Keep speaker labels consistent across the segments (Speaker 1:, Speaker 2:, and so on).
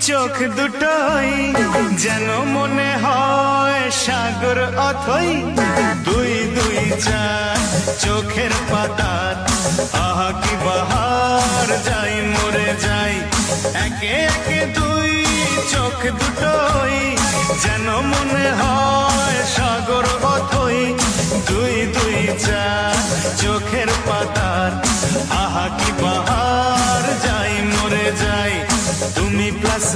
Speaker 1: চোখ দুটোই যেন মনে হয় সাগর অথই দুই দুই চার চোখের পাতার আহা কি বাহার যাই মরে যাই একে একে দুই চোখ দুটোই যেন মনে হয় সাগর অথই দুই দুই চার চোখের পাতার আহা কি বাহার যাই মরে যাই তুমি প্লাস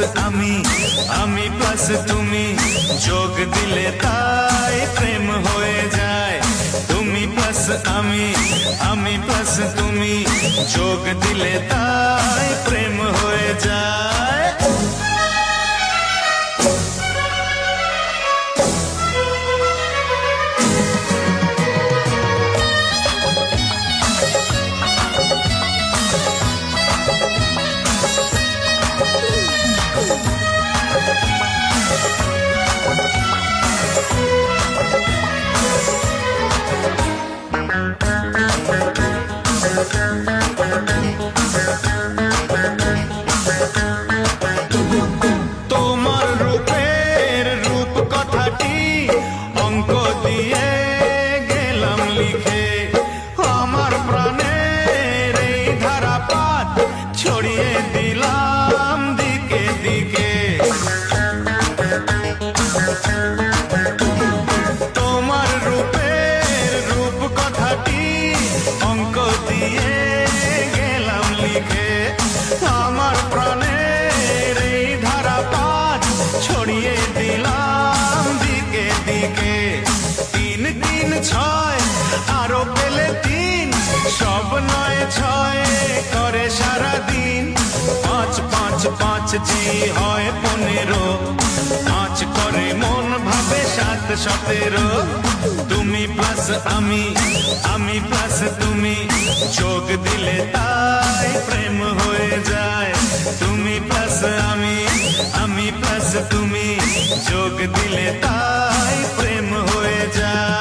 Speaker 1: আমি প্লাস তুমি যোগ দিলে তাই প্রেম হয়ে যায় তুমি প্লাস আমি প্লাস তুমি যোগ দিলে তাই প্রেম হয়ে যায় তোমার রূপের রূপ কথাটি অঙ্ক দিয়ে গেলাম লিখে আমার প্রাণের এই ধারাপাত ছড়িয়ে দিলাম দিকে দিকে তোমার রূপের রূপ কথাটি অঙ্ক দিয়ে গেলাম লিখে আমার প্রাণের এই ধারাপাত ছড়িয়ে দিলাম দিকে দিকে তিন তিন ছয় আরো পেলে তিন সব নয় ছয় করে সারাদিন পাঁচ পাঁচ পাঁচ জি হয় 15 পাঁচ করে মন ভাবে 7 17 তুমি প্লাস আমি প্লাস তুমি যোগ দিলে তাই প্রেম হয়ে যায় তুমি প্লাস আমি প্লাস তুমি যোগ দিলে তাই প্রেম হয়ে যায়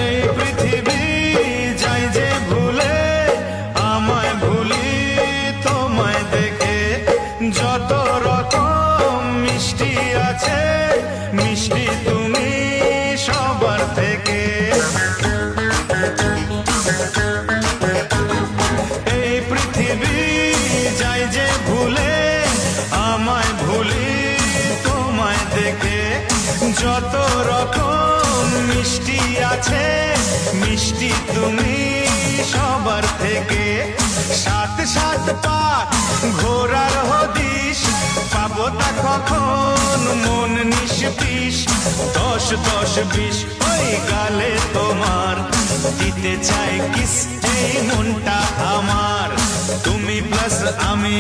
Speaker 1: এই পৃথিবী যাই যে ভুলে আমায় ভুলি তোমায় দেখে যত রকম মিষ্টি আছে মিষ্টি তুমি সবার থেকে এই পৃথিবী যাই যে ভুলে আমায় ভুলি তোমায় দেখে যত রকম মিষ্টি আছে মিষ্টি তুমি সবার থেকে সাত সাত পা ঘোরার হদিশ পাবো তা কখন মন নিষ্পিস 10 10 20 ওই গালে তোমার দিতে চাই কিস এই মনটা আমার তুমি প্লাস আমি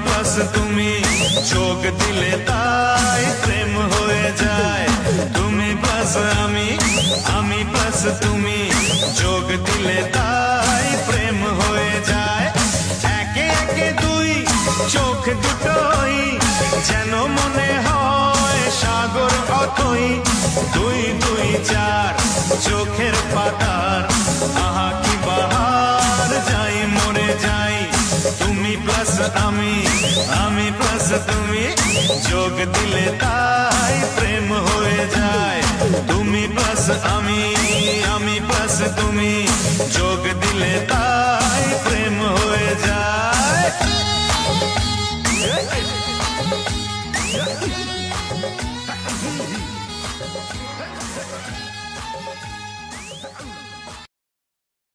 Speaker 1: প্লাস তুমি যোগ দিলে তাই প্রেম হয়ে যায় তুমি প্লাস আমি প্লাস তুমি যোগ দিলে তাই প্রেম হয়ে যায় একে একে দুই চোখ দুটোই যেন মনে হয় সাগর অথই দুই দুই চার চোখের পাতার আহা কি বাহার যাই মরে যাই তুমি প্লাস আমি প্লাস তুমি যোগ দিলে তাই প্রেম হয়ে যায় তুমি প্লাস আমি প্লাস তুমি যোগ দিলে